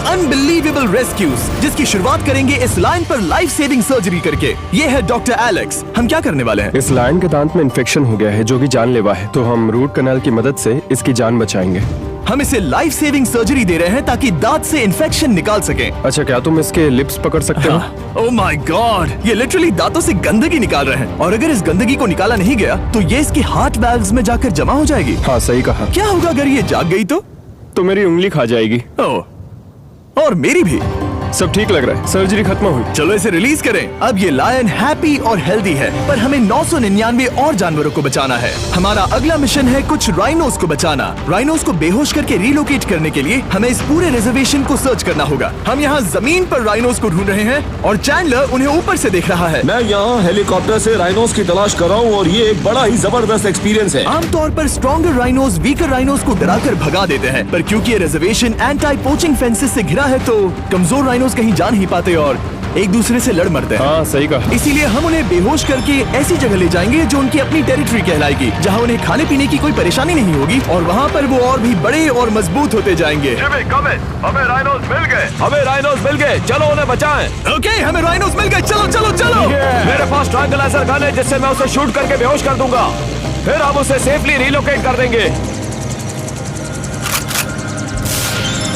Unbelievable rescues, जिसकी शुरुआत करेंगे इस लायन पर लाइफ सेविंग सर्जरी करके। ये है डॉक्टर एलेक्स। हम क्या करने वाले हैं? इस लायन के दांत में इन्फेक्शन हो गया है जो कि जानलेवा है, तो हम रूट कैनाल की मदद से इसकी जान बचाएंगे। हम इसे लाइफ सेविंग सर्जरी दे रहे हैं ताकि दांत से इन्फेक्शन निकाल सकें। अच्छा, क्या तुम इसके लिप्स पकड़ सकते हो? ओह माय गॉड, ये लिटरली दांतों से गंदगी निकाल रहे हैं, और अगर इस गंदगी को निकाला नहीं गया तो ये इसके हार्ट वाल्व्स में जाकर जमा हो जाएगी। हाँ, सही कहा। क्या होगा अगर ये जाग गई तो मेरी उंगली खा जाएगी। ओह, और मेरी भी। सब ठीक लग रहा है, सर्जरी खत्म हुई। चलो इसे रिलीज करें। अब ये लायन हैप्पी और हेल्दी है, पर हमें 999 और जानवरों को बचाना है। हमारा अगला मिशन है कुछ राइनोस को बचाना। राइनोस को बेहोश करके रिलोकेट करने के लिए हमें इस पूरे रिजर्वेशन को सर्च करना होगा। हम यहाँ जमीन पर राइनोस को ढूंढ रहे हैं और चैंडलर उन्हें ऊपर से देख रहा है। मैं यहाँ हेलीकॉप्टर से राइनोस की तलाश कर रहा हूँ और ये एक बड़ा ही जबरदस्त एक्सपीरियंस है। आमतौर पर स्ट्रॉन्गर राइनोस वीकर राइनोस को डराकर भगा देते हैं, पर क्योंकि ये रिजर्वेशन एंटी पोचिंग फेंसेस से घिरा है तो कमजोर राइनोस कहीं जा नहीं पाते और एक दूसरे से लड़ मरते हैं। हाँ, सही कहा। इसीलिए हम उन्हें बेहोश करके ऐसी जगह ले जाएंगे जो उनकी अपनी टेरिटरी कहलाएगी, जहाँ उन्हें खाने पीने की कोई परेशानी नहीं होगी, और वहाँ पर वो और भी बड़े और मजबूत होते जाएंगे। हमें राइनोस मिल गए, चलो उन्हें बचाएं। ओके, हमें राइनोस मिल गए, चलो चलो चलो। मेरे पास ट्रायंगुलर गन है जिससे मैं उसे शूट करके बेहोश कर दूंगा, फिर हम उसे सेफली रिलोकेट कर देंगे।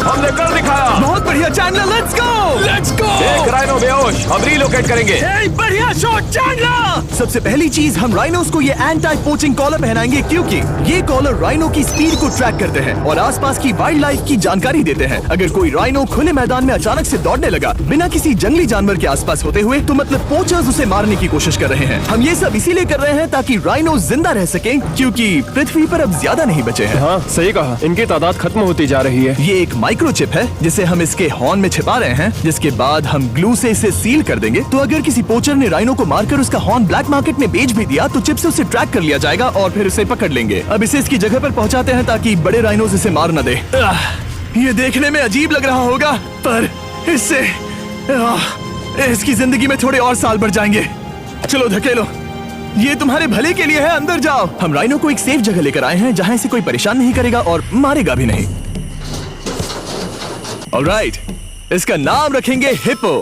हमने कर दिखाया। बहुत बढ़िया चैंडलर, लेट्स गो। एक राइनो बेहोश, हम रिलोकेट करेंगे। बढ़िया शॉट चैंडलर। सबसे पहली चीज, हम राइनोस को ये एंटी पोचिंग कॉलर पहनाएंगे, क्योंकि ये कॉलर राइनो की स्पीड को ट्रैक करते हैं और आसपास की वाइल्ड लाइफ की जानकारी देते हैं। अगर कोई राइनो खुले मैदान में अचानक से दौड़ने लगा बिना किसी जंगली जानवर के आसपास होते हुए, तो मतलब पोचर्स उसे मारने की कोशिश कर रहे हैं। हम ये सब इसीलिए कर रहे हैं ताकि राइनो जिंदा रह सके, क्योंकि पृथ्वी पर अब ज्यादा नहीं बचे हैं। हाँ, सही कहा। इनकी तादाद खत्म होती जा रही है। ये एक माइक्रोचिप है जिसे हम इसके हॉर्न में छिपा रहे हैं, जिसके बाद हम ग्लू से इसे सील कर देंगे। तो अगर किसी पोचर ने राइनो को मारकर उसका हॉर्न ब्लैक मार्केट में बेच भी दिया तो चिप से उसे ट्रैक कर लिया जाएगा और फिर उसे पकड़ लेंगे। अब इसे इसकी जगह पर पहुंचाते हैं ताकि बड़े राइनोस इसे मार न दे। ये देखने में अजीब लग रहा होगा, पर इससे इसकी जिंदगी में थोड़े और साल बढ़ जाएंगे। चलो धकेलो, ये तुम्हारे भले के लिए है, अंदर जाओ। हम राइनो को एक सेफ जगह लेकर आए हैं जहाँ इसे कोई परेशान नहीं करेगा और मारेगा भी नहीं। ऑलराइट, इसका नाम रखेंगे हिप्पो।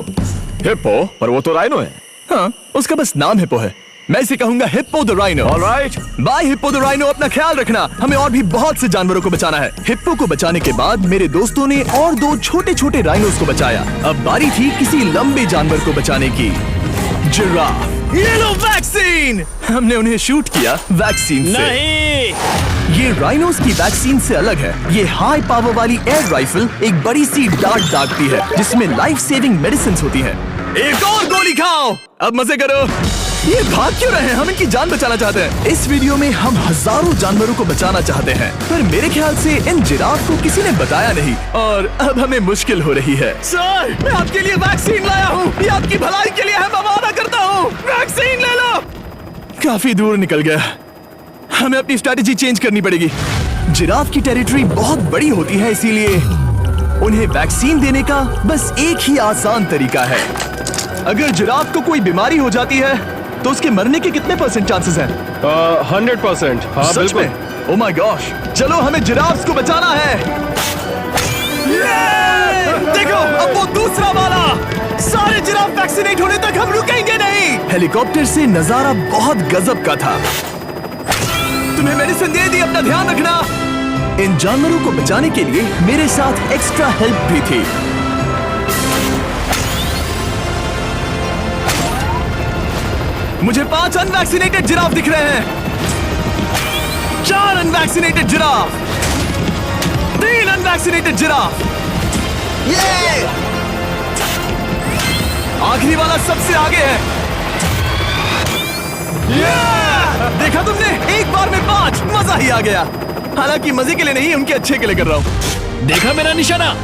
हिप्पो? पर वो तो राइनो है। हाँ, उसका बस नाम हिप्पो है। मैं इसे कहूंगा hippo the rhino. Alright, bye hippo the rhino. अपना ख्याल रखना, हमें और भी बहुत से जानवरों को बचाना है। हिप्पो को बचाने के बाद मेरे दोस्तों ने और 2 छोटे छोटे राइनोस को बचाया। अब बारी थी किसी लंबे जानवर को बचाने की। जिराफ। ये लो वैक्सीन। हमने उन्हें शूट किया वैक्सीन से। नहीं, ये राइनोस की वैक्सीन से अलग है। ये हाई पावर वाली एयर राइफल एक बड़ी सी डार्ट दागती है जिसमें लाइफ सेविंग मेडिसिन होती है। एक और गोली खाओ, अब मजे करो। ये भाग क्यों रहे हैं? हम इनकी जान बचाना चाहते हैं। इस वीडियो में हम हजारों जानवरों को बचाना चाहते हैं, पर मेरे ख्याल से इन जिराफ को किसी ने बताया नहीं और अब हमें मुश्किल हो रही है। सर, मैं आपके लिए वैक्सीन लाया हूँ। ये आपकी भलाई के लिए है, मैं वादा करता हूँ। वैक्सीन ले लो। काफी दूर निकल गया, हमें अपनी स्ट्रैटेजी चेंज करनी पड़ेगी। जिराफ की टेरिटरी बहुत बड़ी होती है, इसीलिए उन्हें वैक्सीन देने का बस एक ही आसान तरीका है। अगर जिराफ को कोई बीमारी हो जाती है तो उसके मरने के कितने % चांसेस हैं? 100%। हाँ, सच बिल्कुल। में? ओह माय गॉश, चलो हमें जिराफ्स को बचाना है। देखो, अब वो दूसरा वाला। सारे जिराफ वैक्सीनेट होने तक हम रुकेंगे नहीं। हेलीकॉप्टर से नजारा बहुत गजब का था। तुम्हें मेडिसिन दे दी, अपना ध्यान रखना। इन जानवरों को बचाने के लिए मेरे साथ एक्स्ट्रा हेल्प भी थी। मुझे 5 अनवैक्सीनेटेड जिराफ दिख रहे हैं। 4 अनवैक्सीनेटेड जिराफ, 3 अनवैक्सीनेटेड जिराफ। ये आखिरी वाला सबसे आगे है। देखा तुमने, एक बार में 5, मजा ही आ गया। हालांकि मजे के लिए नहीं, उनके अच्छे के लिए कर रहा हूँ। देखा मेरा निशाना?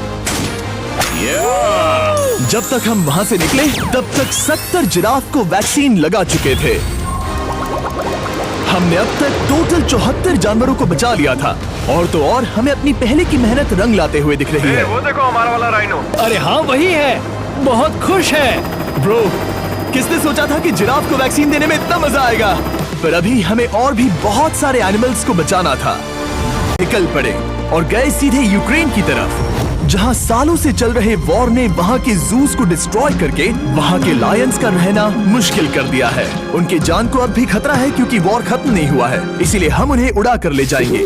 जब तक हम वहां से निकले तब तक 70 जिराफ को वैक्सीन लगा चुके थे। हमने अब तक टोटल 74 जानवरों को बचा लिया था, और तो और हमें अपनी पहले की मेहनत रंग लाते हुए दिख रही है। वो देखो हमारा वाला राइनो। अरे हाँ, वही है, बहुत खुश है। ब्रो, किसने सोचा था कि जिराफ को वैक्सीन देने में इतना मजा आएगा? पर अभी हमें और भी बहुत सारे एनिमल्स को बचाना था। निकल पड़े और गए सीधे यूक्रेन की तरफ, जहां सालों से चल रहे वॉर ने वहां के जूस को डिस्ट्रॉय करके वहां के लायंस का रहना मुश्किल कर दिया है। उनके जान को अब भी खतरा है क्योंकि वॉर खत्म नहीं हुआ है, इसीलिए हम उन्हें उड़ा कर ले जाएंगे,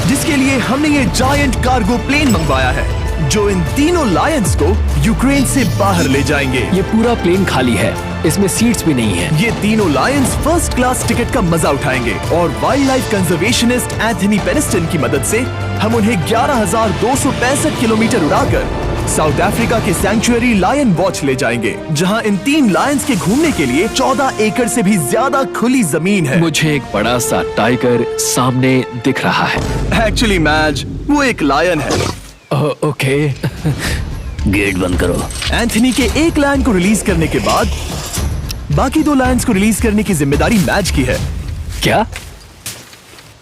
जिसके लिए हमने ये जायंट कार्गो प्लेन मंगवाया है जो इन तीनों लायंस को यूक्रेन से बाहर ले जाएंगे। ये पूरा प्लेन खाली है, इसमेमें सीट्स भी नहीं है। ये तीनों लायंस फर्स्ट क्लास टिकट का मजा उठाएंगे और वाइल्ड लाइफ कंजर्वेशनिस्ट एंथनी पेनिस्टन की मदद से हम उन्हें 11,265 किलोमीटर उड़ाकर साउथ अफ्रीका के सैंक्चुअरी लायन वॉच ले जाएंगे, जहां इन 3 लायंस के घूमने के लिए 14 एकड़ से भी ज्यादा खुली जमीन है। मुझे एक बड़ा सा टाइगर सामने दिख रहा है। एक्चुअली मैच वो एक लायन है। ओके। गेट बंद करो। एंथनी के एक लायन को रिलीज करने के बाद बाकी 2 लायंस को रिलीज करने की जिम्मेदारी मैच की है। क्या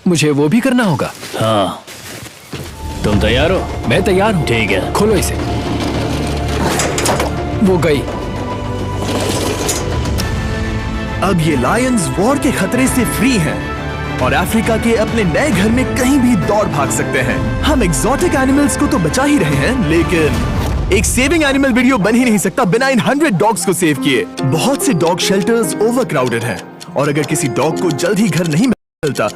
मुझे वो भी करना होगा? हाँ, तुम तैयार हो? मैं तैयार हूँ। ठीक है। खोलो इसे। वो गई। अब ये लायंस वॉर के खतरे से फ्री हैं और अफ्रीका के अपने नए घर में कहीं भी दौड़ भाग सकते हैं। हम एग्जॉटिक एनिमल्स को तो बचा ही रहे हैं, लेकिन एक सेविंग एनिमल वीडियो बन ही नहीं सकता बिना इन 100 डॉग्स को सेव किए। बहुत से डॉग शेल्टर्स ओवरक्राउडेड हैं और अगर किसी डॉग को जल्द ही घर नहीं मिलता